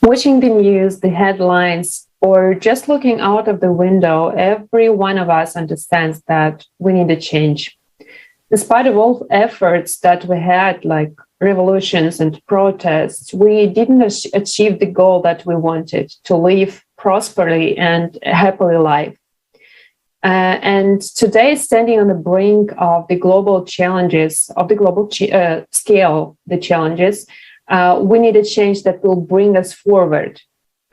Watching the news, the headlines, or just looking out of the window, every one of us understands that we need a change. Despite of all efforts that we had, like revolutions and protests, we didn't achieve the goal that we wanted, to live prosperly and happily life. And today, standing on the brink of the global challenges, of the global scale, the challenges, we need a change that will bring us forward,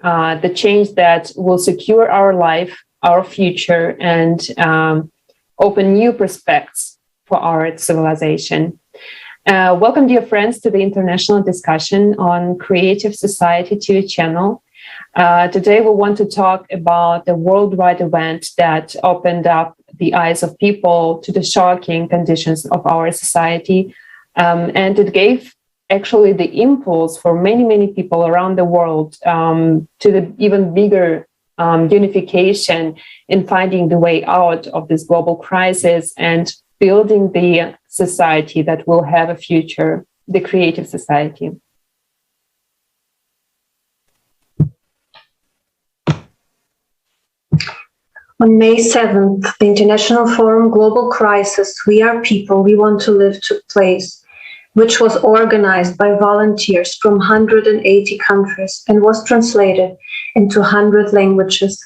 the change that will secure our life, our future, and open new prospects for our civilization. Welcome, dear friends, to the international discussion on Creative Society TV channel. Today, we want to talk about the worldwide event that opened up the eyes of people to the shocking conditions of our society. And it gave actually the impulse for many, many people around the world to the even bigger unification in finding the way out of this global crisis and building the society that will have a future, the creative society. On May 7th, the International Forum Global Crisis, We Are People, We Want to Live took place, which was organized by volunteers from 180 countries and was translated into 100 languages.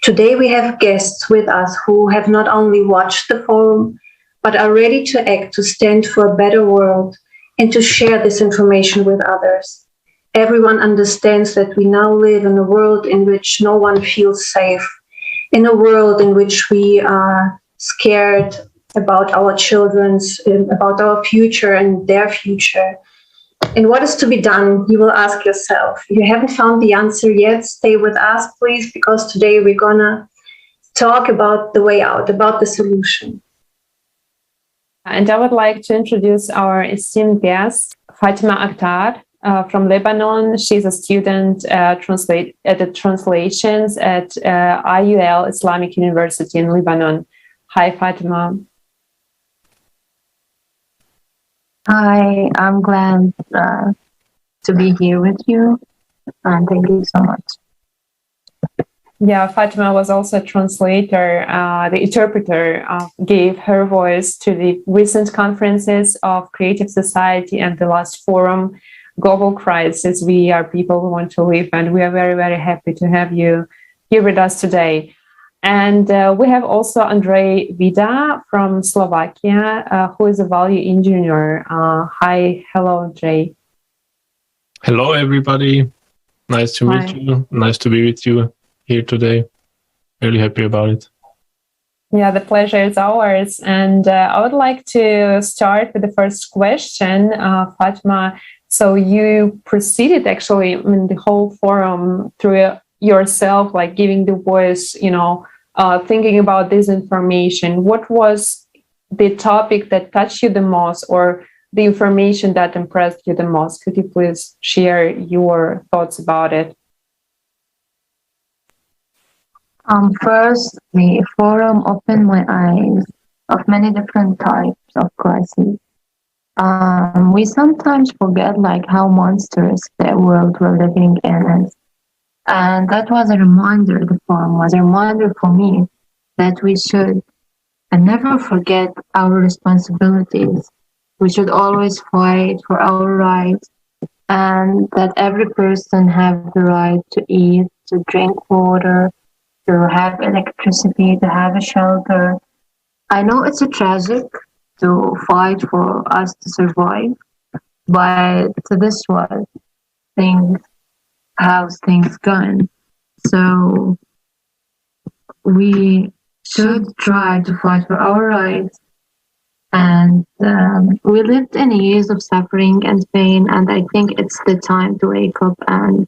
Today we have guests with us who have not only watched the forum, but are ready to act to stand for a better world and to share this information with others. Everyone understands that we now live in a world in which no one feels safe, in a world in which we are scared about our children's, about our future and their future. And what is to be done, you will ask yourself. If you haven't found the answer yet, stay with us, please, because today we're gonna talk about the way out, about the solution. And I would like to introduce our esteemed guest, Fatima Akhdar, from Lebanon. She's a student at the translations at IUL Islamic University in Lebanon. Hi, Fatima. Hi, I'm glad to be here with you, and thank you so much. Yeah, Fatima was also a translator. The interpreter gave her voice to the recent conferences of Creative Society and the last forum, Global Crisis, We Are People Who Want to Live, and we are very, very happy to have you here with us today. And we have also Ondrej Vida from Slovakia, who is a value engineer. Hi, hello, Ondrej. Hello, everybody. Nice to meet you. Nice to be with you here today. Really happy about it. Yeah, the pleasure is ours. And I would like to start with the first question, Fatima. So you proceeded actually in the whole forum through yourself, like giving the voice, thinking about this information. What was the topic that touched you the most, or the information that impressed you the most? Could you please share your thoughts about it? First, the forum opened my eyes of many different types of crises. We sometimes forget how monstrous the world we're living in is. And that was a reminder, the forum was a reminder for me that we should never forget our responsibilities. We should always fight for our rights, and that every person has the right to eat, to drink water, to have electricity, to have a shelter. I know it's tragic to fight for us to survive, but this was how's things gone. So we should try to fight for our rights. And we lived in years of suffering and pain, and I think it's the time to wake up and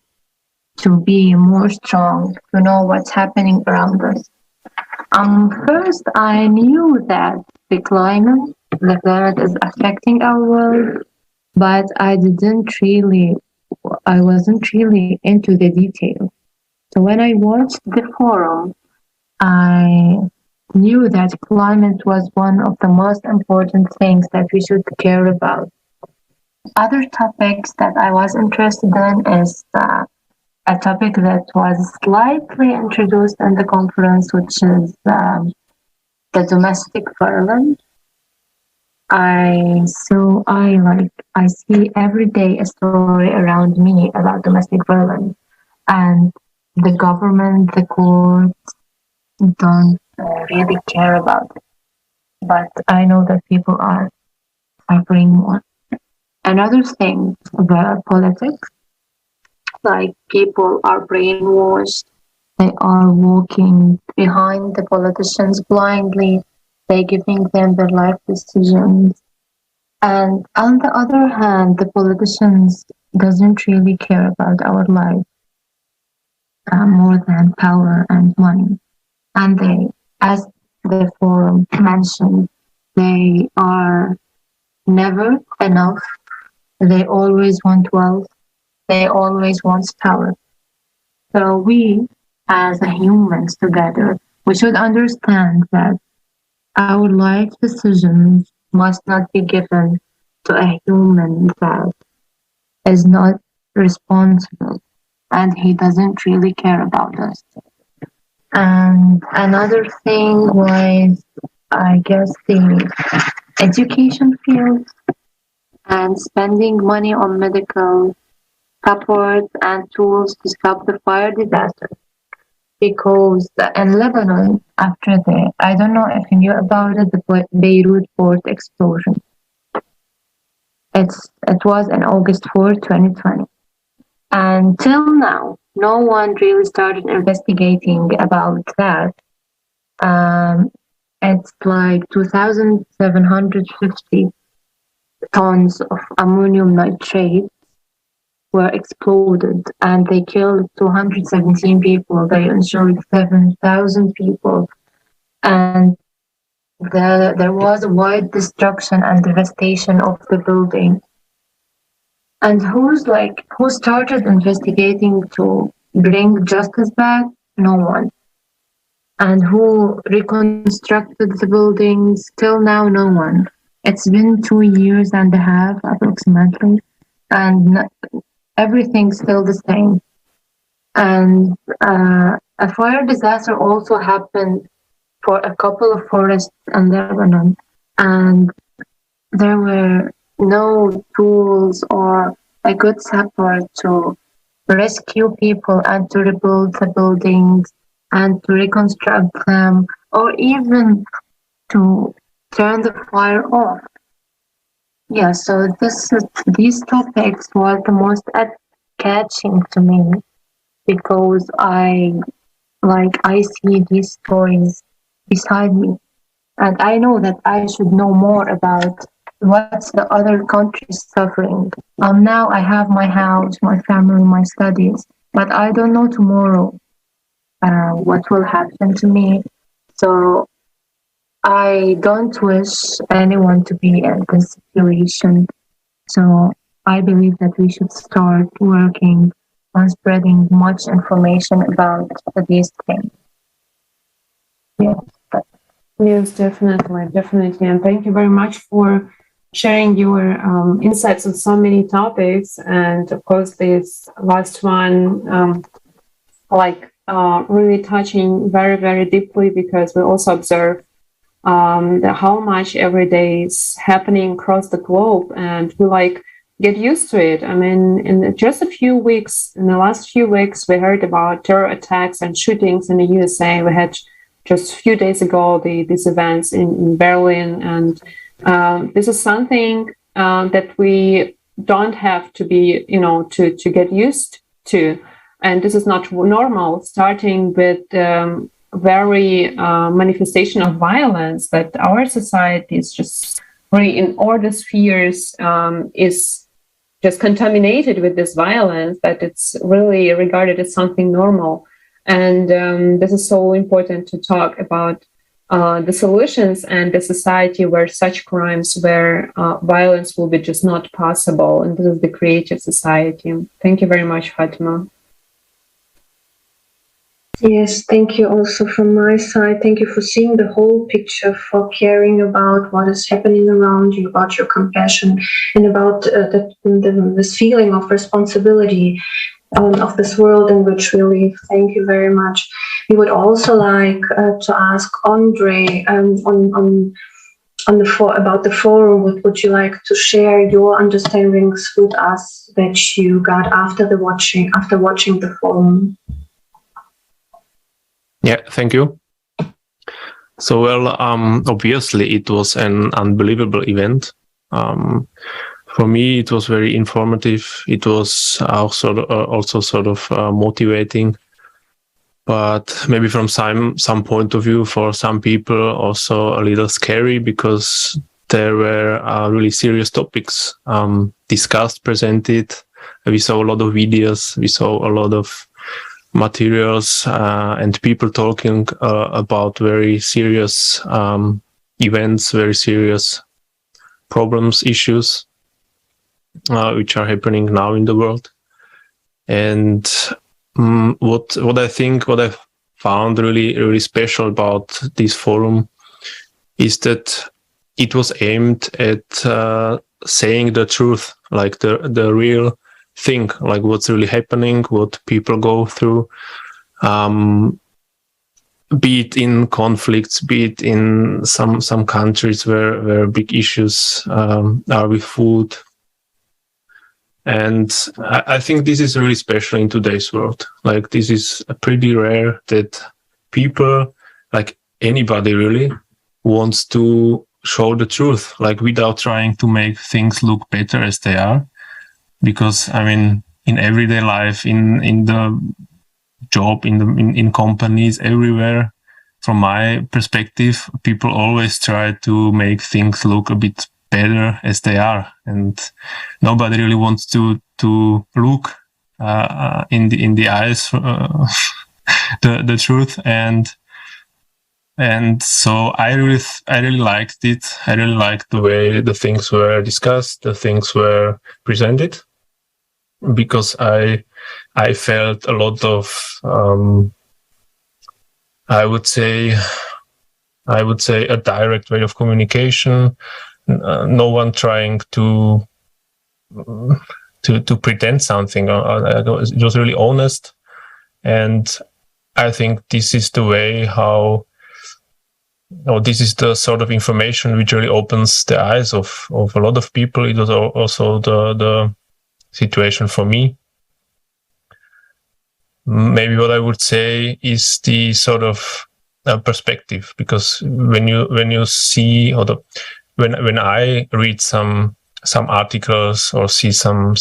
to be more strong, to know what's happening around us. First, I knew that the climate is affecting our world, but I wasn't really into the detail. So when I watched the forum, I knew that climate was one of the most important things that we should care about. Other topics that I was interested in is a topic that was slightly introduced in the conference, which is the domestic violence. I see every day a story around me about domestic violence, and the government, the courts don't really care about it. But I know that people are suffering more. Another thing, the politics, like people are brainwashed, they are walking behind the politicians blindly, they giving them their life decisions. And on the other hand, the politicians doesn't really care about our life more than power and money. And they, as the forum mentioned, they are never enough. They always want wealth. They always want power. So we, as humans together, we should understand that our life decisions must not be given to a human that is not responsible and he doesn't really care about us. And another thing was, I guess, the education field and spending money on medical support and tools to stop the fire disaster. Because in Lebanon, after I don't know if you knew about it, the Beirut port explosion. It was on August 4, 2020. And till now, no one really started investigating about that. It's like 2,750 tons of ammonium nitrate were exploded and they killed 217 people. They injured 7,000 people. And there was a wide destruction and devastation of the building. And who started investigating to bring justice back? No one. And who reconstructed the buildings? Till now, no one. It's been 2 years and a half approximately, and everything's still the same. And a fire disaster also happened for a couple of forests in Lebanon, and there were no tools or a good support to rescue people and to rebuild the buildings and to reconstruct them, or even to turn the fire off. Yeah, so these topics were the most catching to me because I see these stories beside me, and I know that I should know more about what's the other countries suffering. Now I have my house, my family, my studies, but I don't know tomorrow what will happen to me. So I don't wish anyone to be in this situation. So I believe that we should start working on spreading much information about these things. Yes, definitely. And thank you very much for sharing your insights on so many topics. And of course, this last one, really touching very, very deeply, because we also observe how much every day is happening across the globe, and we get used to it. I mean, in the last few weeks, we heard about terror attacks and shootings in the USA. We had just a few days ago these events in Berlin, and this is something that we don't have to be, to get used to. And this is not normal, starting with very manifestation of violence that our society is just really in all the spheres is just contaminated with this violence, that it's really regarded as something normal. And this is so important to talk about the solutions and the society where such crimes, where violence will be just not possible. And this is the creative society. Thank you very much, Fatima. Yes, thank you also from my side. Thank you for seeing the whole picture, for caring about what is happening around you, about your compassion, and about this feeling of responsibility. of this world in which we live. Thank you very much. We would also like to ask Ondrej about the forum. Would you like to share your understandings with us that you got after watching the forum? Yeah, thank you. So, well, obviously it was an unbelievable event. For me, it was very informative. It was also sort of motivating, but maybe from some point of view, for some people, also a little scary, because there were really serious topics discussed, presented. We saw a lot of videos. We saw a lot of materials and people talking about very serious events, very serious problems, issues which are happening now in the world. And what I found really special about this forum is that it was aimed at saying the truth, like the real thing, like what's really happening, what people go through, be it in conflicts, be it in some countries where big issues are with food. And I think this is really special in today's world. Like, this is pretty rare that people, like anybody really, wants to show the truth, like without trying to make things look better as they are. Because, I mean, in everyday life, in the job, in companies, everywhere, from my perspective, people always try to make things look a bit better as they are, and nobody really wants to look in the eyes the truth. And so I really liked it. I really liked the way the things were discussed, the things were presented, because I felt a lot of I would say a direct way of communication. No one trying to pretend something. It was really honest, and I think this is the way this is the sort of information which really opens the eyes of a lot of people. It was also the situation for me. Maybe what I would say is the sort of perspective, because when you see when I read some articles or see some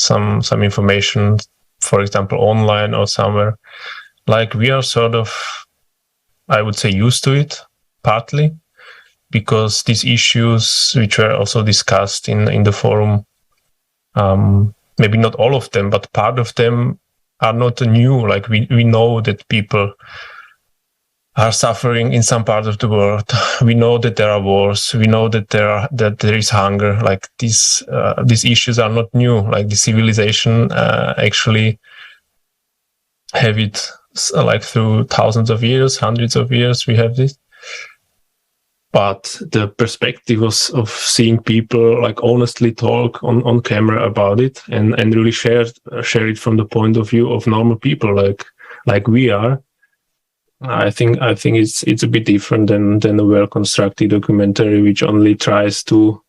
information, for example, online or somewhere, like, we are sort of, I would say, used to it, partly because these issues which were also discussed in the forum, maybe not all of them, but part of them are not new. Like, we know that people are suffering in some part of the world. We know that there are wars. We know that there is hunger. Like, these issues are not new. Like, the civilization actually have it, like, through thousands of years, hundreds of years. We have this. But the perspective of seeing people, like, honestly talk on camera about it and really share it from the point of view of normal people, like we are. I think it's a bit different than a well-constructed documentary which only tries to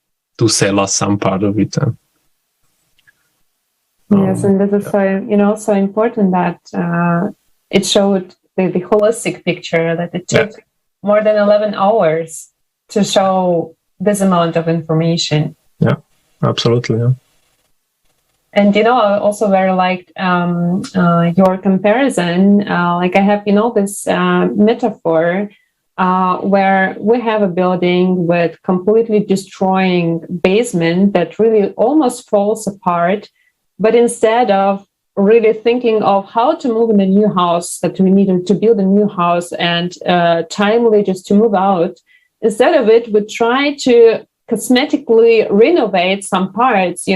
sell us some part of it. Yes, and this is so important that it showed the holistic picture, that it took more than 11 hours to show this amount of information. Yeah, absolutely. Yeah. And, I also very liked your comparison. Like, I have, this metaphor where we have a building with completely destroying basement that really almost falls apart. But instead of really thinking of how to move in a new house, that we needed to build a new house and timely just to move out, instead of it, we try to cosmetically renovate some parts,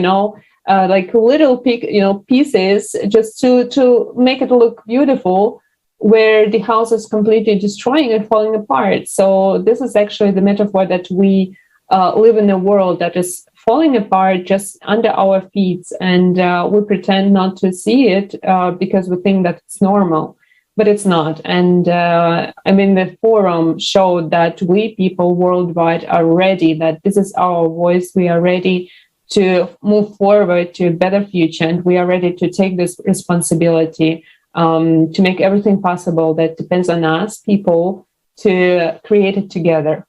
like little pieces, just to make it look beautiful, where the house is completely destroying and falling apart. So this is actually the metaphor that we live in a world that is falling apart just under our feet, and we pretend not to see it because we think that it's normal, but it's not. And the forum showed that we people worldwide are ready, that this is our voice. We are ready to move forward to a better future, and we are ready to take this responsibility to make everything possible that depends on us, people, to create it together.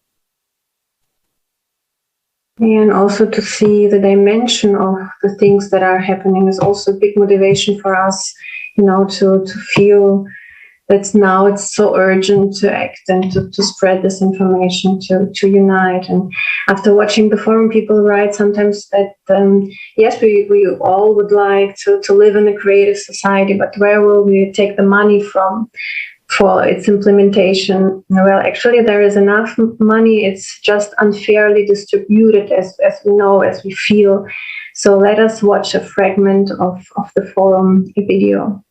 And also to see the dimension of the things that are happening is also a big motivation for us, to feel that now it's so urgent to act and to spread this information, to unite. And after watching the forum, people write sometimes that, yes, we all would like to live in a creative society, but where will we take the money from for its implementation? Well, actually, there is enough money. It's just unfairly distributed, as we know, as we feel. So let us watch a fragment of the forum video.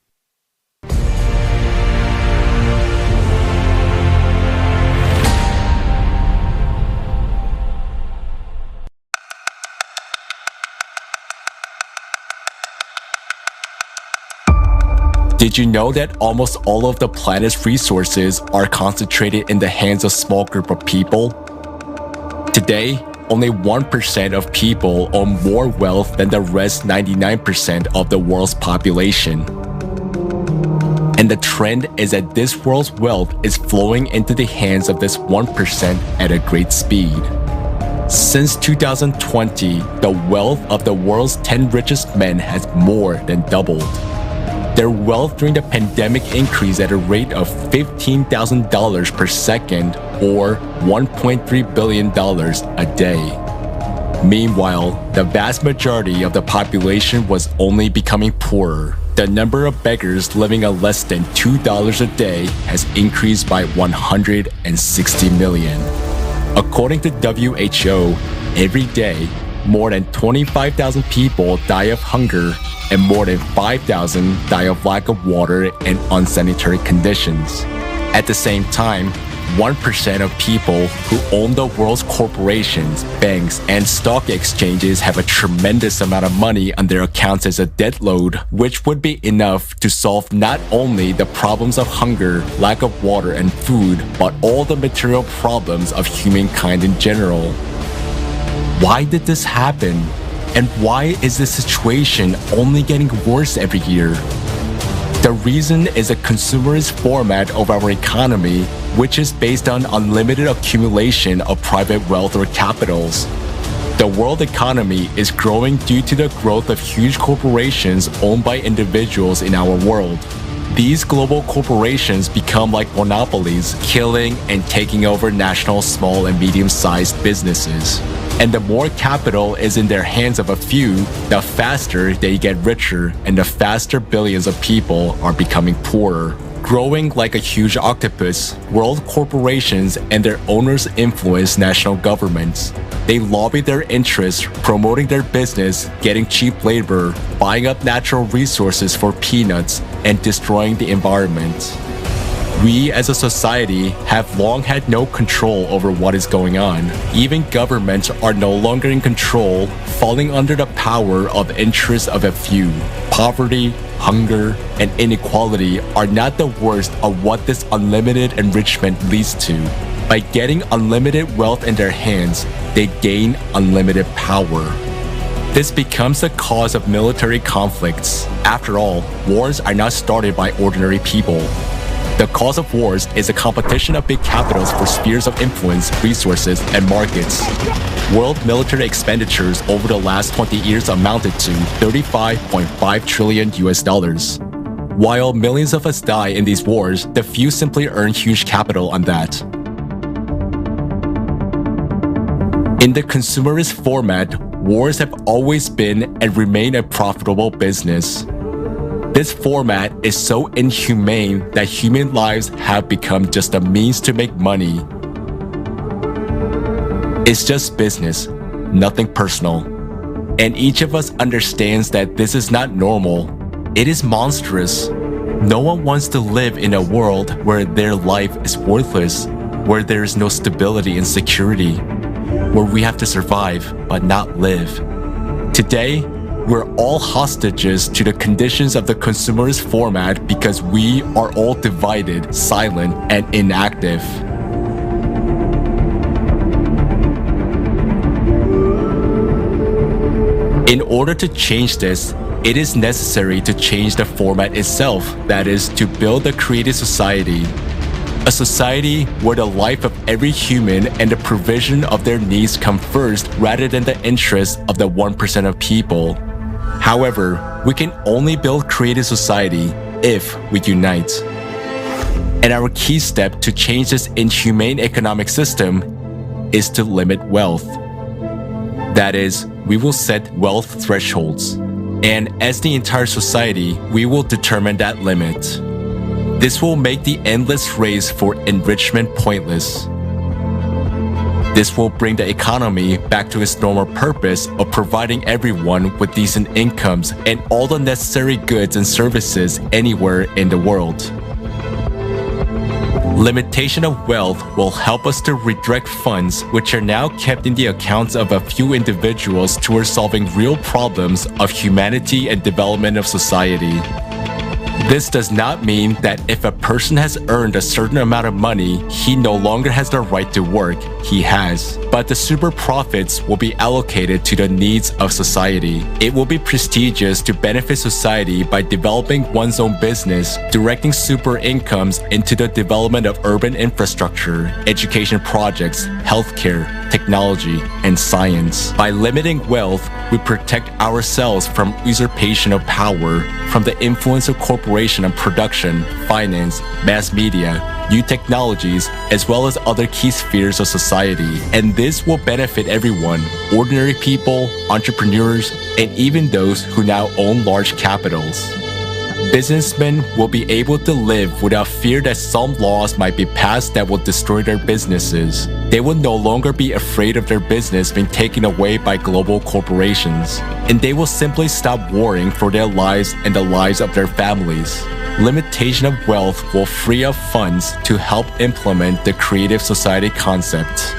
Did you know that almost all of the planet's resources are concentrated in the hands of a small group of people? Today, only 1% of people own more wealth than the rest 99% of the world's population. And the trend is that this world's wealth is flowing into the hands of this 1% at a great speed. Since 2020, the wealth of the world's 10 richest men has more than doubled. Their wealth during the pandemic increased at a rate of $15,000 per second, or $1.3 billion a day. Meanwhile, the vast majority of the population was only becoming poorer. The number of beggars living on less than $2 a day has increased by 160 million. According to WHO, every day, more than 25,000 people die of hunger, and more than 5,000 die of lack of water and unsanitary conditions. At the same time, 1% of people who own the world's corporations, banks, and stock exchanges have a tremendous amount of money on their accounts as a debt load, which would be enough to solve not only the problems of hunger, lack of water and food, but all the material problems of humankind in general. Why did this happen? And why is this situation only getting worse every year? The reason is a consumerist format of our economy, which is based on unlimited accumulation of private wealth or capitals. The world economy is growing due to the growth of huge corporations owned by individuals in our world. These global corporations become like monopolies, killing and taking over national small and medium-sized businesses. And the more capital is in their hands of a few, the faster they get richer and the faster billions of people are becoming poorer. Growing like a huge octopus, world corporations and their owners influence national governments. They lobby their interests, promoting their business, getting cheap labor, buying up natural resources for peanuts, and destroying the environment. We as a society have long had no control over what is going on. Even governments are no longer in control, falling under the power of interests of a few. Poverty, hunger, and inequality are not the worst of what this unlimited enrichment leads to. By getting unlimited wealth in their hands, they gain unlimited power. This becomes the cause of military conflicts. After all, wars are not started by ordinary people. The cause of wars is a competition of big capitals for spheres of influence, resources, and markets. World military expenditures over the last 20 years amounted to $35.5 trillion. While millions of us die in these wars, the few simply earn huge capital on that. In the consumerist format, wars have always been and remain a profitable business. This format is so inhumane that human lives have become just a means to make money. It's just business, nothing personal. And each of us understands that this is not normal. It is monstrous. No one wants to live in a world where their life is worthless, where there is no stability and security. where we have to survive but not live. Today, we're all hostages to the conditions of the consumerist format because we are all divided, silent, and inactive. In order to change this, it is necessary to change the format itself, that is, to build a creative society. A society where the life of every human and the provision of their needs come first rather than the interests of the 1% of people. However, we can only build creative society if we unite. And our key step to change this inhumane economic system is to limit wealth. That is, we will set wealth thresholds. And as the entire society, we will determine that limit. This will make the endless race for enrichment pointless. This will bring the economy back to its normal purpose of providing everyone with decent incomes and all the necessary goods and services anywhere in the world. Limitation of wealth will help us to redirect funds which are now kept in the accounts of a few individuals towards solving real problems of humanity and development of society. This does not mean that if a person has earned a certain amount of money, he no longer has the right to work. He has. But the super profits will be allocated to the needs of society. It will be prestigious to benefit society by developing one's own business, directing super incomes into the development of urban infrastructure, education projects, healthcare, technology, and science. By limiting wealth, we protect ourselves from usurpation of power, from the influence of corporation on production, finance, mass media, new technologies, as well as other key spheres of society. And this will benefit everyone, ordinary people, entrepreneurs, and even those who now own large capitals. Businessmen will be able to live without fear that some laws might be passed that will destroy their businesses. They will no longer be afraid of their business being taken away by global corporations, and they will simply stop worrying for their lives and the lives of their families. Limitation of wealth will free up funds to help implement the creative society concept.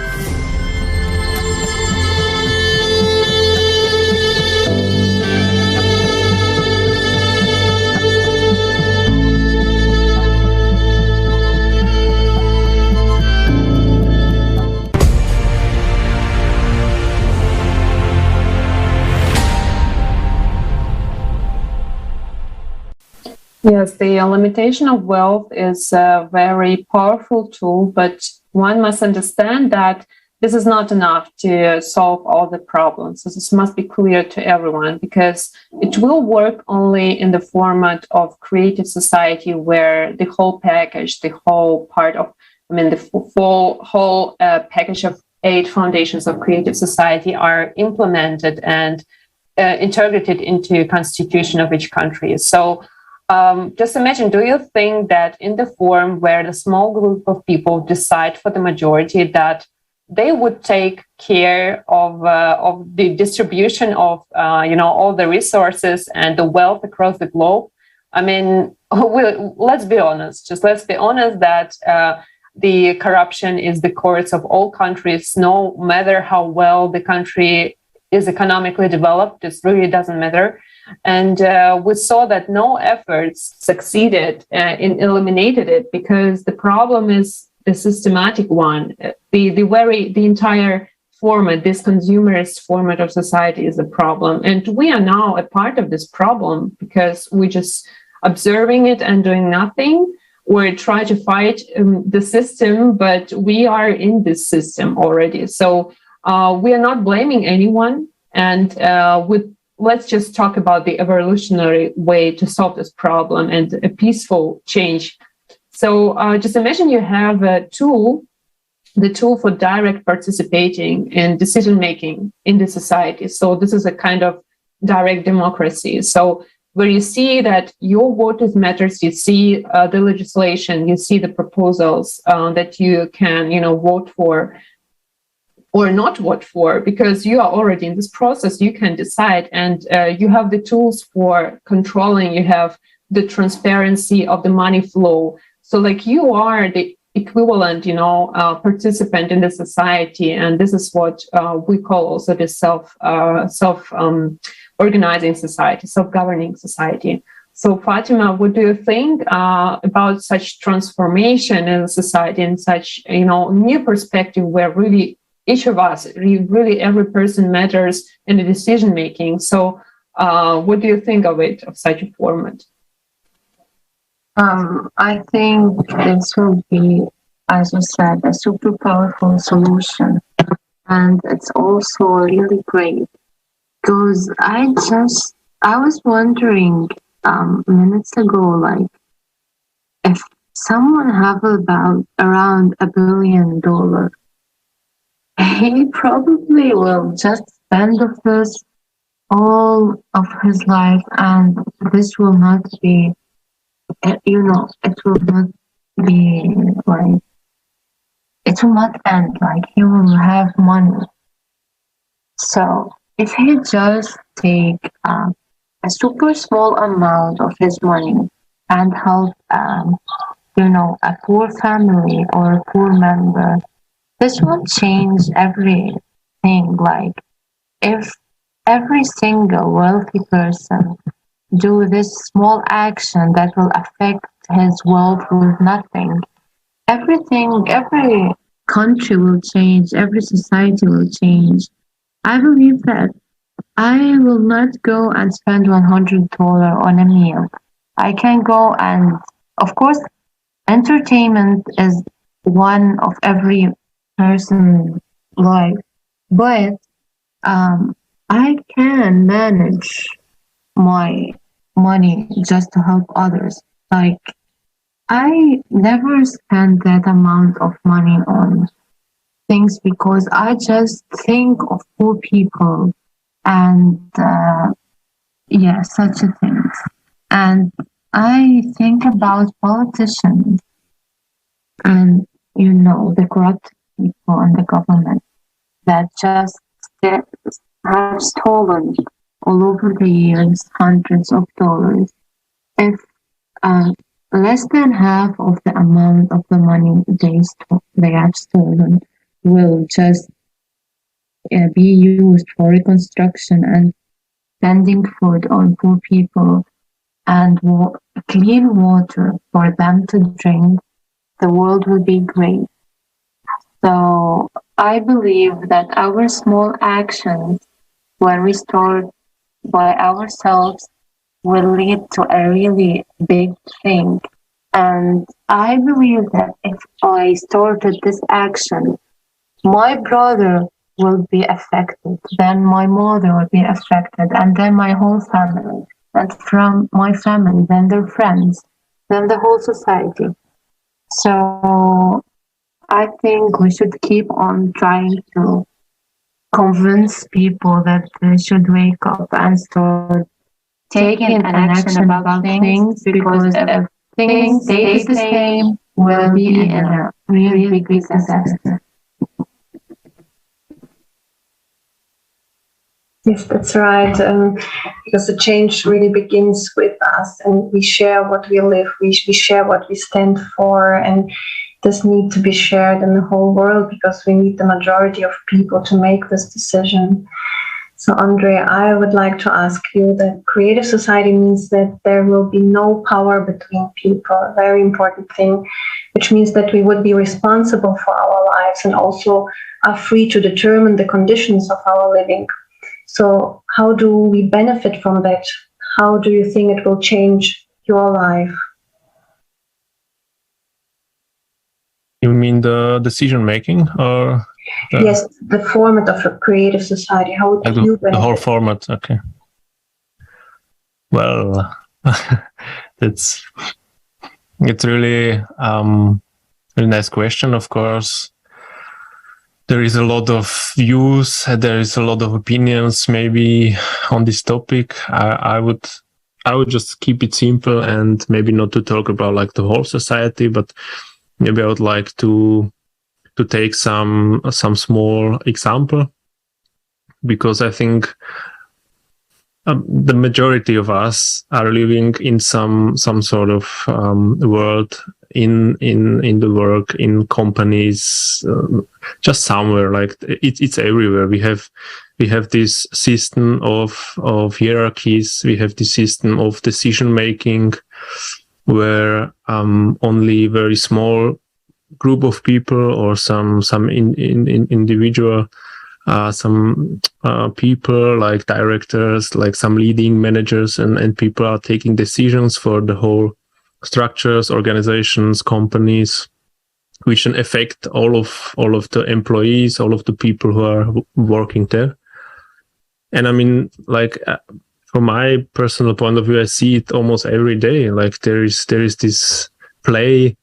Yes, the limitation of wealth is a very powerful tool, but one must understand that this is not enough to solve all the problems. So this must be clear to everyone, because it will work only in the format of creative society where the whole package, the whole part of, the whole package of 8 foundations of creative society are implemented and integrated into constitution of each country. So just imagine, do you think that in the form where the small group of people decide for the majority that they would take care of the distribution of all the resources and the wealth across the globe? Let's be honest. Let's be honest that the corruption is the course of all countries, no matter how well the country is economically developed. It really doesn't matter. And we saw that no efforts succeeded in eliminating it, because the problem is a systematic one. The entire format, this consumerist format of society, is a problem. And we are now a part of this problem because we're just observing it and doing nothing. We try to fight the system, but we are in this system already. So we are not blaming anyone. And let's just talk about the evolutionary way to solve this problem and a peaceful change. So just imagine you have a tool, the tool for direct participating in decision-making in the society. So this is a kind of direct democracy. So where you see that your vote matters, you see the legislation, you see the proposals that you can, vote for or not vote for, because you are already in this process, you can decide, and you have the tools for controlling, you have the transparency of the money flow. So like you are the equivalent, participant in the society, and this is what we call also the organizing society, self-governing society. So, Fatima, what do you think about such transformation in society, and such new perspective where really each of us, really every person matters in the decision making? So, what do you think of it, of such a format? I think this will be, as you said, a super powerful solution. And it's also really great because I was wondering minutes ago, like, if someone have about around $1 billion, he probably will just spend of this all of his life, and this will not be, it will not be like, it will not end, like he will have money. So if he just take a super small amount of his money and help a poor family or a poor member, this will change everything. Like, if every single wealthy person do this small action that will affect his wealth with nothing, every country will change, every society will change. I believe that I will not go and spend $100 on a meal. I can go, and of course, entertainment is one of every person's life, but I can manage my money just to help others. Like, I never spend that amount of money on things because I just think of poor people and such a things. And I think about politicians and the corrupt people in the government that just have stolen all over the years hundreds of dollars. If less than half of the amount of the money they have stolen will just be used for reconstruction and sending food on poor people and clean water for them to drink, the world will be great. So I believe that our small actions, when we start by ourselves, will lead to a really big thing. And I believe that if I started this action, my brother will be affected, then my mother will be affected, and then my whole family, and from my family, then their friends, then the whole society. So I think we should keep on trying to convince people that they should wake up and start taking an action about things, because if things stay the same, we'll be in a really big disaster. Yes, that's right. Because the change really begins with us, and we share what we live, we share what we stand for, and this need to be shared in the whole world because we need the majority of people to make this decision. So, Ondrej, I would like to ask you that creative society means that there will be no power between people, a very important thing, which means that we would be responsible for our lives and also are free to determine the conditions of our living. So how do we benefit from that? How do you think it will change your life? You mean the decision making, or yes, the format of a creative society? How would you benefit? The whole format? Okay. Well, it's really a nice question. Of course, there is a lot of views, there is a lot of opinions maybe on this topic. I would just keep it simple and maybe not to talk about like the whole society, but maybe I would like to take some small example, because I think the majority of us are living in some sort of world in the work, in companies, just somewhere. Like it's everywhere. We have this system of hierarchies. We have this system of decision making, where only very small group of people or some individual, some people like directors, like some leading managers and people are taking decisions for the whole structures, organizations, companies, which can affect all of the employees, all of the people who are working there. And I mean, like, from my personal point of view, I see it almost every day. Like there is this play,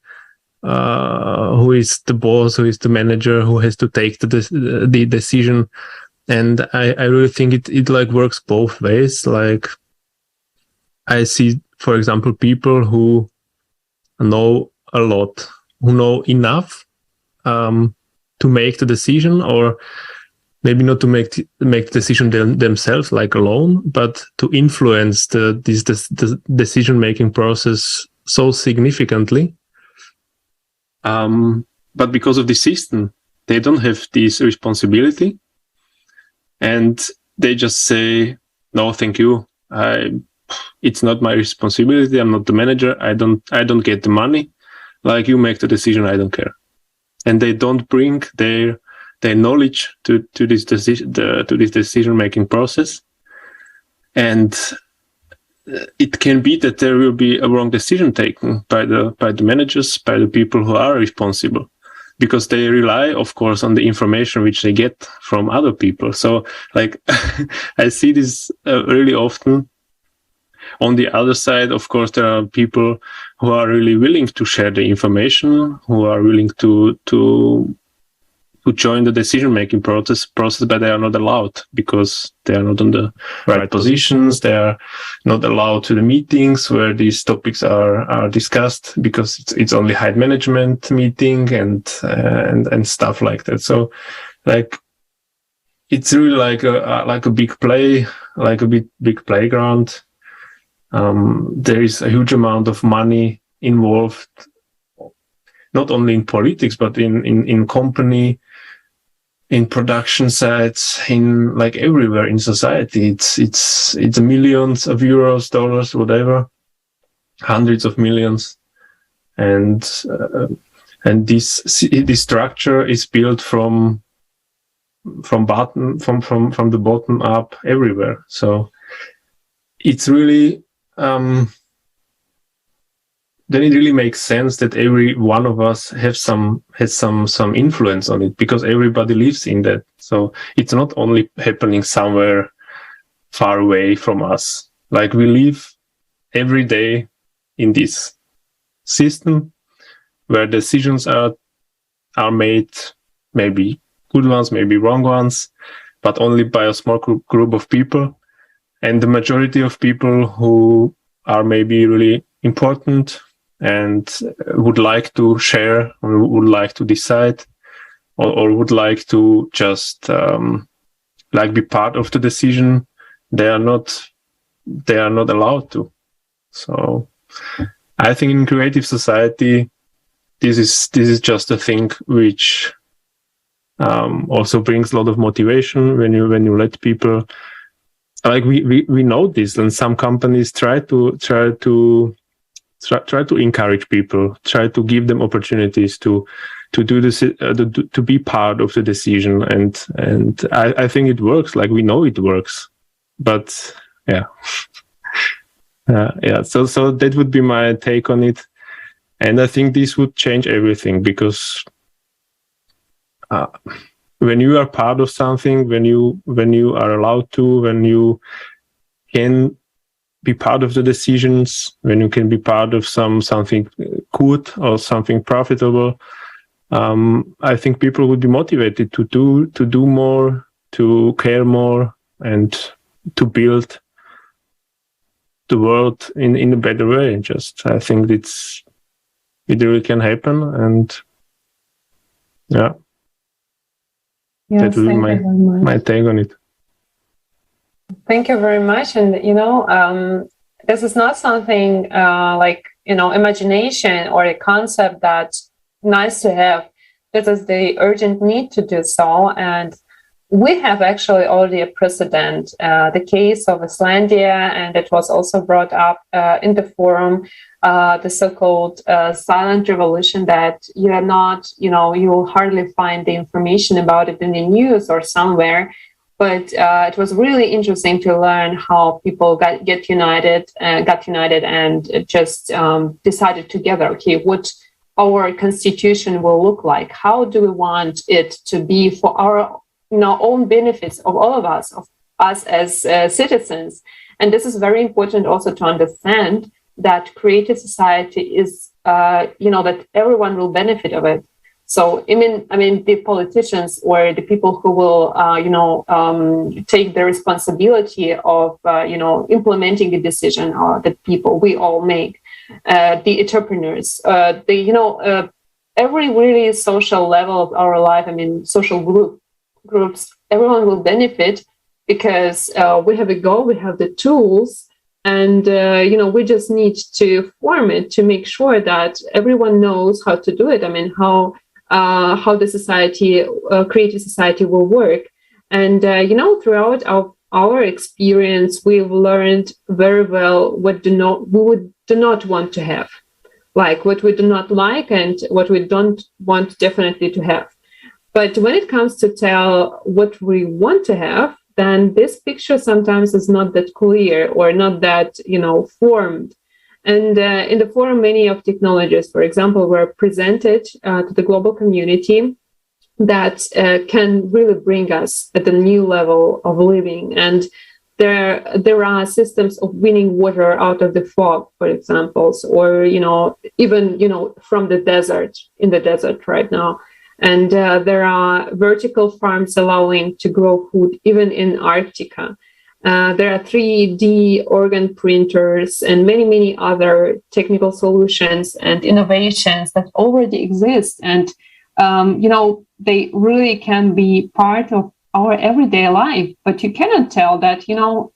who is the boss, who is the manager, who has to take the decision. And I really think it like works both ways. Like I see, for example, people who know a lot, who know enough to make the decision, or maybe not to make the decision themselves, like alone, but to influence the decision-making process so significantly. But because of the system, they don't have this responsibility, and they just say, "No, thank you. It's not my responsibility. I'm not the manager. I don't get the money. Like, you make the decision. I don't care." And they don't bring their knowledge to this decision-making process. And it can be that there will be a wrong decision taken by the managers, by the people who are responsible, because they rely, of course, on the information which they get from other people. So, like, I see this really often. On the other side, of course, there are people who are really willing to share the information, who are willing to join the decision-making process, but they are not allowed because they are not on the right positions. They are not allowed to the meetings where these topics are discussed, because it's only high management meeting and stuff like that. So, like, it's really like a big play, like a big playground. There is a huge amount of money involved, not only in politics, but in company, in production sites, in like everywhere in society. It's millions of euros, dollars, whatever, hundreds of millions, and this structure is built from the bottom up everywhere. So it's really then it really makes sense that every one of us has some influence on it, because everybody lives in that. So it's not only happening somewhere far away from us. Like, we live every day in this system where decisions are made, maybe good ones, maybe wrong ones, but only by a small group of people. And the majority of people who are maybe really important and would like to share, or would like to decide, or would like to just like be part of the decision, they are not allowed to. So I think in creative society, this is just a thing which also brings a lot of motivation when you let people. Like, we know this, and some companies try to encourage people, try to give them opportunities to do this, to be part of the decision, and I think it works. Like, we know it works, but yeah, yeah. So that would be my take on it, and I think this would change everything, because when you are part of something, when you are allowed to, when you can be part of the decisions, when you can be part of something good or something profitable, I think people would be motivated to do more, to care more, and to build the world in a better way. I think it really can happen, and yeah. Yes, that will be my take on it. Thank you very much. And this is not something like imagination or a concept that's nice to have. This is the urgent need to do so. And we have actually already a precedent, the case of Icelandia, and it was also brought up in the forum, the so-called silent revolution, that you are not, you will hardly find the information about it in the news or somewhere. But it was really interesting to learn how people got united and just decided together, okay, what our constitution will look like. How do we want it to be for our own benefits of all of us as citizens? And this is very important also to understand that creative society is, that everyone will benefit of it. So I mean, the politicians or the people who will, take the responsibility of, implementing the decision that we all make, the entrepreneurs, every really social level of our life. I mean, social groups, everyone will benefit because we have a goal, we have the tools, and we just need to form it to make sure that everyone knows how to do it. I mean, how the society, creative society, will work. And throughout our experience, we've learned very well what we do not want to have, like what we do not like and what we don't want definitely to have. But when it comes to tell what we want to have, then this picture sometimes is not that clear or not that, formed. And in the forum, many of technologies, for example, were presented to the global community that can really bring us at a new level of living. And there are systems of winning water out of the fog, for example, or, even, from the desert, in the desert right now. And there are vertical farms allowing to grow food even in Arctica. There are 3D organ printers and many, many other technical solutions and innovations that already exist. And, they really can be part of our everyday life. But you cannot tell that,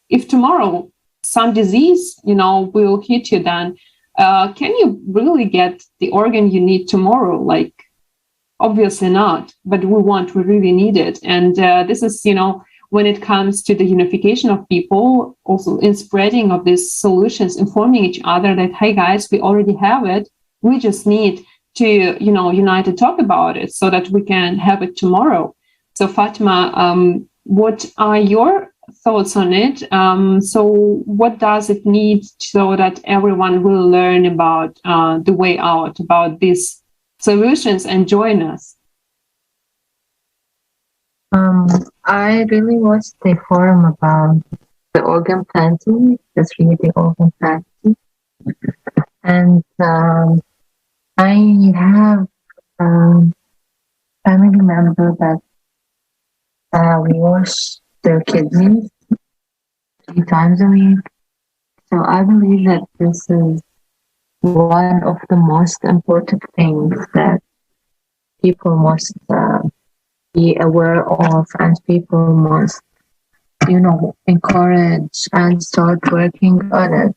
if tomorrow some disease, will hit you, then can you really get the organ you need tomorrow? Like, obviously not, but we really need it. And this is, when it comes to the unification of people, also in spreading of these solutions, informing each other that, hey guys, we already have it. We just need to, unite to talk about it so that we can have it tomorrow. So Fatima, what are your thoughts on it? So what does it need so that everyone will learn about the way out, about these solutions and join us? I really watched the forum about the organ planting, just read the organ planting. And I have family member that we wash their kidneys 3 times a week. So I believe that this is one of the most important things that people must be aware of, and people must, encourage and start working on it,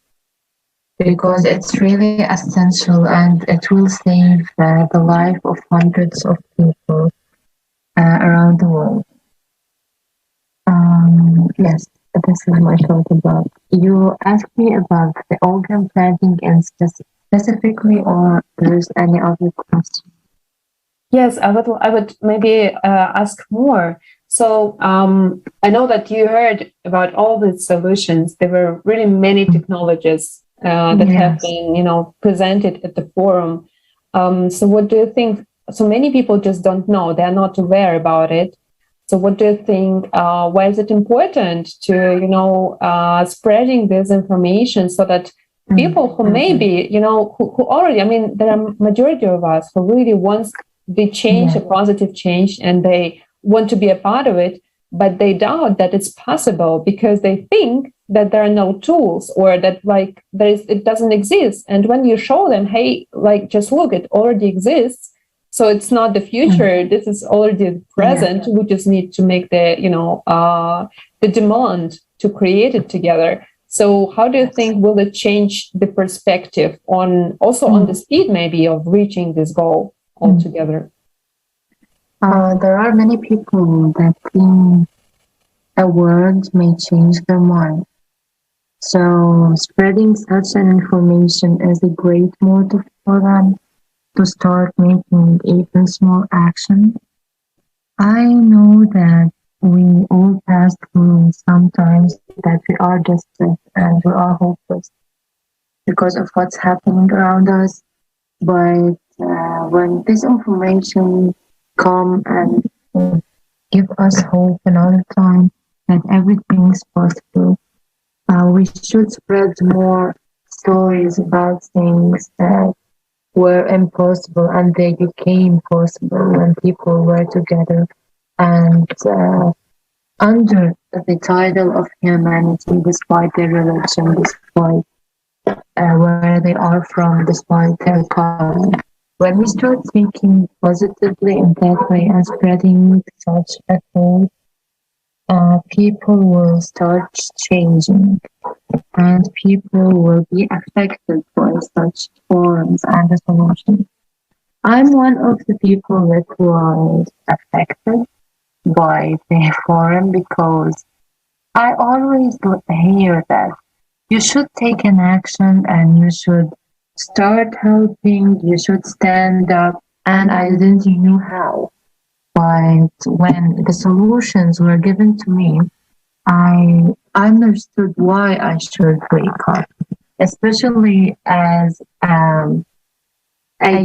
because it's really essential and it will save the life of hundreds of people around the world. Yes, this is my thought about. You asked me about the organ planting and specifically, or there's any other question? Yes, I would maybe ask more. So I know that you heard about all these solutions. There were really many technologies that have been, presented at the forum. So what do you think? So many people just don't know; they're not aware about it. So what do you think? Why is it important to, spreading this information so that people who maybe, who already, I mean, there are majority of us who really wants the change, a positive change, and they want to be a part of it, but they doubt that it's possible because they think that there are no tools or that it doesn't exist. And when you show them, hey, just look, it already exists. So it's not the future. This is already present. We just need to make the, the demand to create it together. So how do you think will it change the perspective on the speed maybe of reaching this goal altogether? There are many people that think a word may change their mind. So spreading such an information is a great motive for them to start making even small action. I know that we all pass through sometimes that we are desperate and we are hopeless because of what's happening around us. But when this information come and give us hope another time that everything is possible, we should spread more stories about things that were impossible and they became possible when people were together and under the title of humanity, despite their religion, despite where they are from, despite their color. When we start thinking positively in that way and spreading such a thought, people will start changing and people will be affected by such forums and the solutions. I'm one of the people that was affected by the forum because I always hear that you should take an action and you should start helping, you should stand up, and I didn't know how. But when the solutions were given to me, I understood why I should wake up, especially as a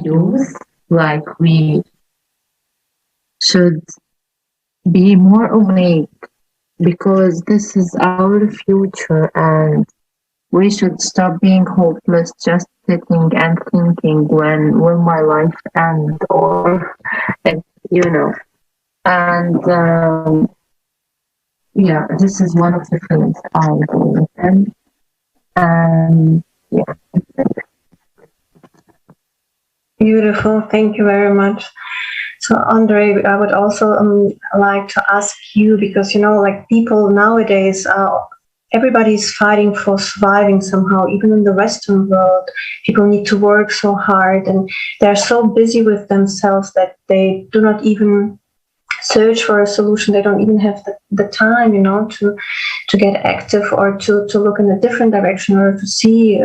youth. Like we should be more awake because this is our future and we should stop being hopeless, just sitting and thinking when will my life end or, and yeah, this is one of the things I do. And yeah. Beautiful. Thank you very much. So, Ondrej, I would also like to ask you, because, like people nowadays, everybody's fighting for surviving somehow. Even in the Western world, people need to work so hard and they're so busy with themselves that they do not even search for a solution. They don't even have the time, to get active or to look in a different direction or to see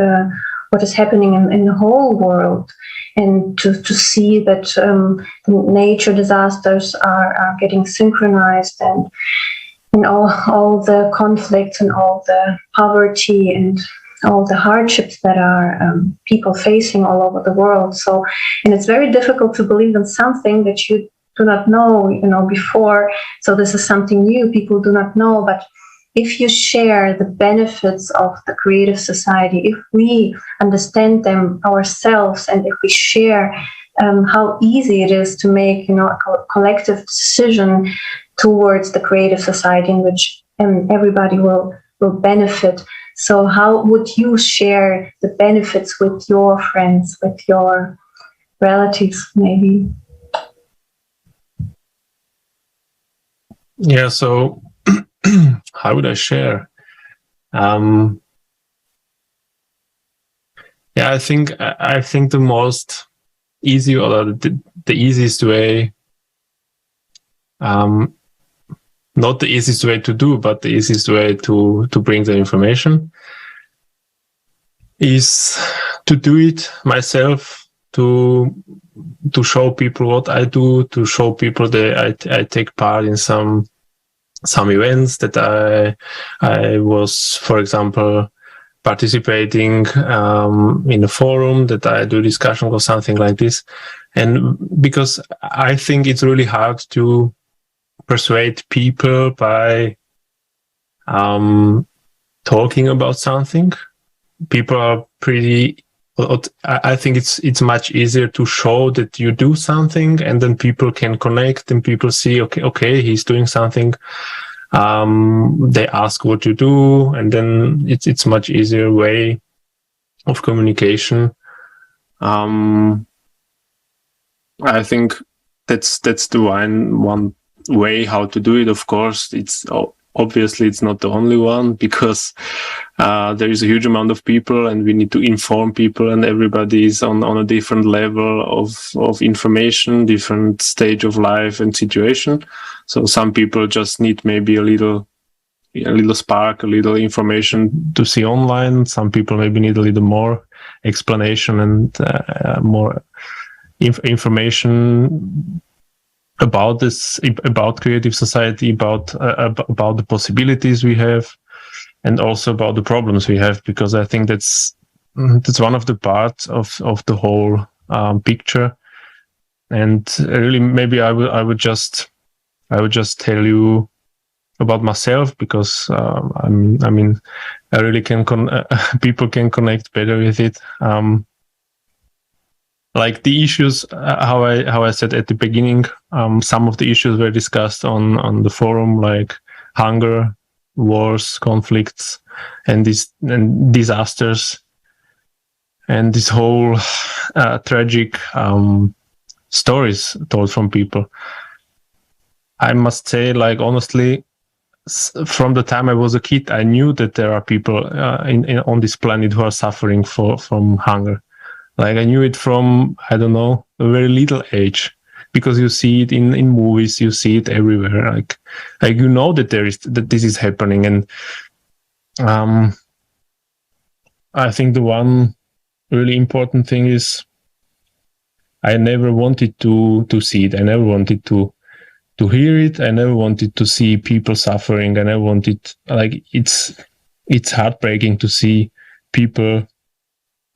what is happening in the whole world, and to see that the nature disasters are getting synchronized, and all the conflicts and all the poverty and all the hardships that are people facing all over the world. So, and it's very difficult to believe in something that you do not know, before. So this is something new people do not know. But if you share the benefits of the creative society, if we understand them ourselves, and if we share how easy it is to make, a collective decision towards the creative society in which everybody will benefit. So how would you share the benefits with your friends, with your relatives, maybe? Yeah, so how would I share? Yeah, I think the most easy, or the easiest way, not the easiest way to do, but the easiest way to bring the information is to do it myself, to show people what I do, to show people that I take part in some events, that I was, for example, participating in a forum, that I do discussion or something like this. And because I think it's really hard to persuade people by talking about something. People are pretty, I think it's much easier to show that you do something, and then people can connect and people see, okay, he's doing something. They ask what you do, and then it's much easier way of communication. I think that's the one way how to do it. Of course, it's obviously it's not the only one, because there is a huge amount of people and we need to inform people, and everybody is on a different level of information, different stage of life and situation. So some people just need maybe a little spark, a little information to see online. Some people maybe need a little more explanation and more information about this, about creative society, about the possibilities we have, and also about the problems we have, because I think that's one of the parts of the whole picture. And really, maybe I would just tell you about myself, because I mean I really can people can connect better with it. Like the issues, how I said at the beginning, some of the issues were discussed on the forum, like hunger, wars, conflicts, and disasters, and this whole tragic stories told from people. I must say, like, honestly, from the time I was a kid, I knew that there are people on this planet who are suffering from hunger. Like, I knew it from, I don't know, a very little age, because you see it in movies, you see it everywhere. Like you know that this is happening. And I think the one really important thing is I never wanted to see it. I never wanted to hear it. I never wanted to see people suffering. I never wanted, like, it's heartbreaking to see people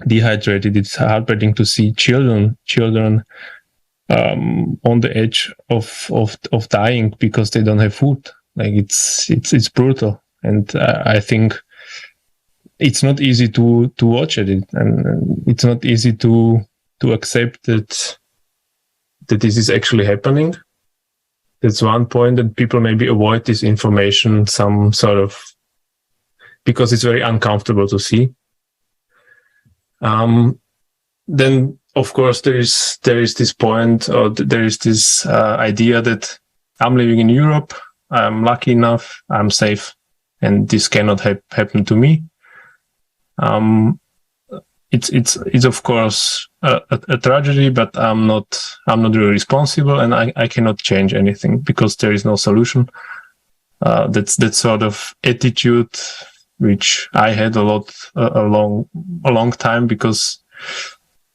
dehydrated. It's heartbreaking to see children on the edge of dying because they don't have food. Like, it's brutal. And I think it's not easy to watch it, and it's not easy to accept that this is actually happening. That's one point, that people maybe avoid this information, some sort of, because it's very uncomfortable to see. Then, of course, there is this point, or there is this idea that I'm living in Europe, I'm lucky enough, I'm safe, and this cannot happen to me. It's of course a tragedy, but I'm not really responsible, and I cannot change anything because there is no solution. That's that sort of attitude which I had a long time, because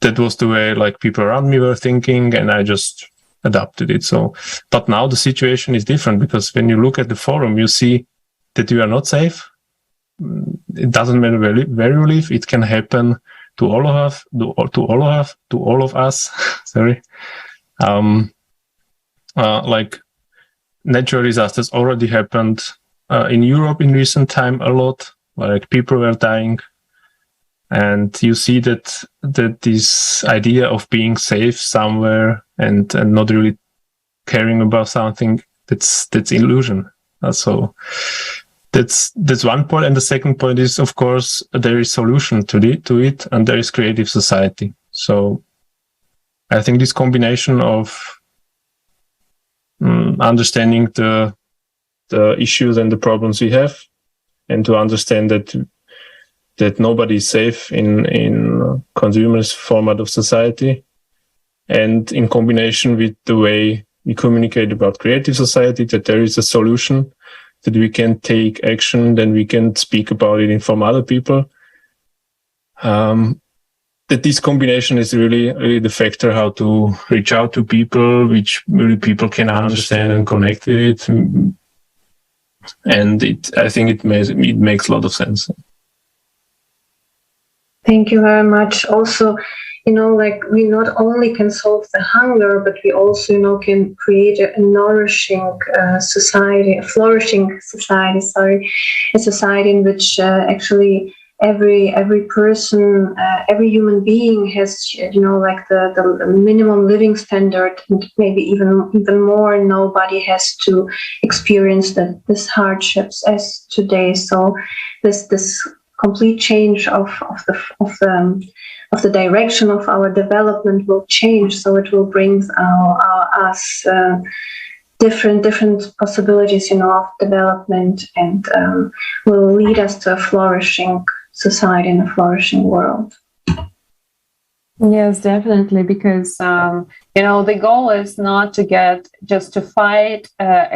that was the way, like, people around me were thinking, and I just adapted it. So, but now the situation is different, because when you look at the forum, you see that you are not safe. It doesn't matter where you live. It can happen to all of us. Sorry. Like, natural disasters already happened in Europe in recent time a lot. Like, people were dying, and you see that this idea of being safe somewhere and not really caring about something, that's illusion. So that's one point. And the second point is, of course, there is solution to it, and there is creative society. So I think this combination of understanding the issues and the problems we have, and to understand that nobody is safe in consumers format of society, and in combination with the way we communicate about creative society, that there is a solution, that we can take action, then we can speak about it, inform other people. That this combination is really the factor how to reach out to people, which really people can understand and connect with it. And I think it makes a lot of sense. Thank you very much. Also, like, we not only can solve the hunger, but we also, can create a nourishing society, a flourishing society, a society in which actually every person, every human being has, like the minimum living standard, and maybe even more. Nobody has to experience this hardships as today. So this complete change of the direction of our development will change. So it will bring us different possibilities, of development, and will lead us to a flourishing society and a flourishing world. Yes, definitely, because the goal is not to get just to fight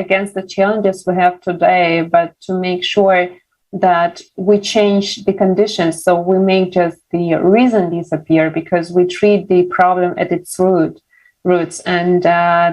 against the challenges we have today, but to make sure that we change the conditions, so we make just the reason disappear, because we treat the problem at its roots, and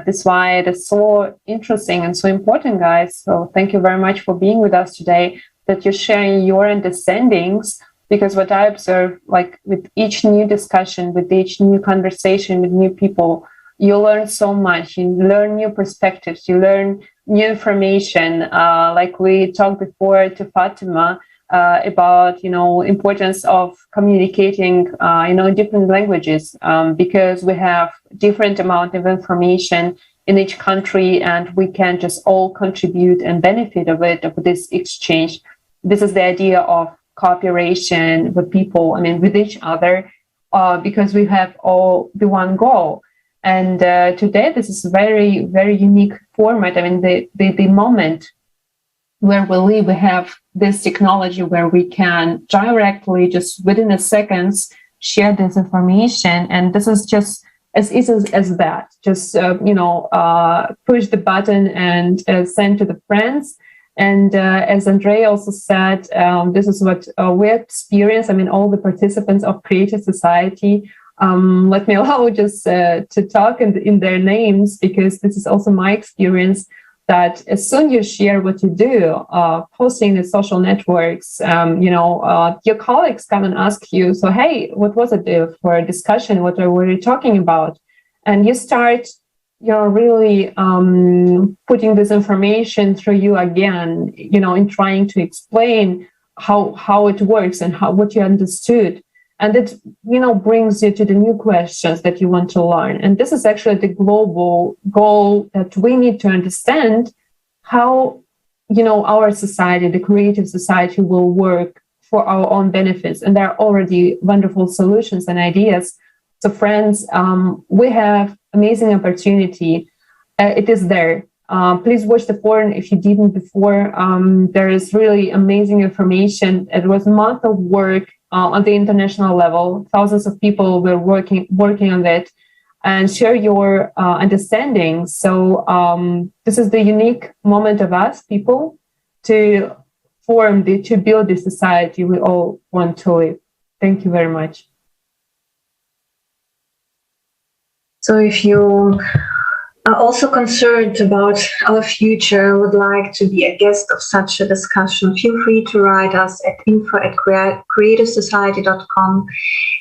that's why it is so interesting and so important, guys. So thank you very much for being with us today, that you're sharing your understandings. Because what I observe, like with each new discussion, with each new conversation with new people, you learn so much. You learn new perspectives. You learn new information. Like we talked before to Fatima about, importance of communicating, in different languages, because we have different amount of information in each country, and we can just all contribute and benefit of this exchange. This is the idea of cooperation with people, with each other, because we have all the one goal. And today, this is a very, very unique format. The moment where we live, we have this technology where we can directly, just within a seconds, share this information. And this is just as easy as that. Just, push the button and send to the friends. And as Ondrej also said, this is what we experience. All the participants of Creative Society. Let me allow just to talk in their names, because this is also my experience, that as soon you share what you do, posting in social networks, your colleagues come and ask you, so, hey, what was it for a discussion? What were you talking about? And you start you're really putting this information through you again, in trying to explain how it works and what you understood. And it, brings you to the new questions that you want to learn. And this is actually the global goal, that we need to understand how, our society, the creative society, will work for our own benefits. And there are already wonderful solutions and ideas. So friends, we have amazing opportunity. It is there. Please watch the forum if you didn't before. There is really amazing information. It was a month of work on the international level. Thousands of people were working on that, and share your understanding. So this is the unique moment of us people to build the society we all want to live. Thank you very much. So if you are also concerned about our future, would like to be a guest of such a discussion, feel free to write us at info@creativesociety.com,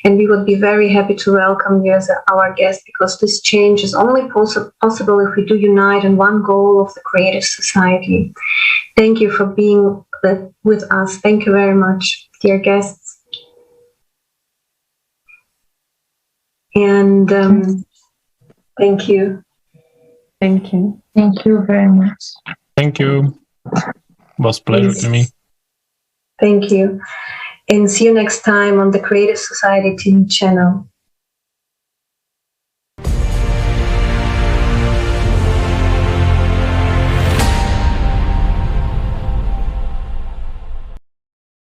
and we would be very happy to welcome you as our guest, because this change is only possible if we do unite in one goal of the creative society. Thank you for being with us. Thank you very much, dear guests. And thank you. Thank you. Thank you very much. Thank you. It was a pleasure to me. Thank you. And see you next time on the Creative Society TV channel.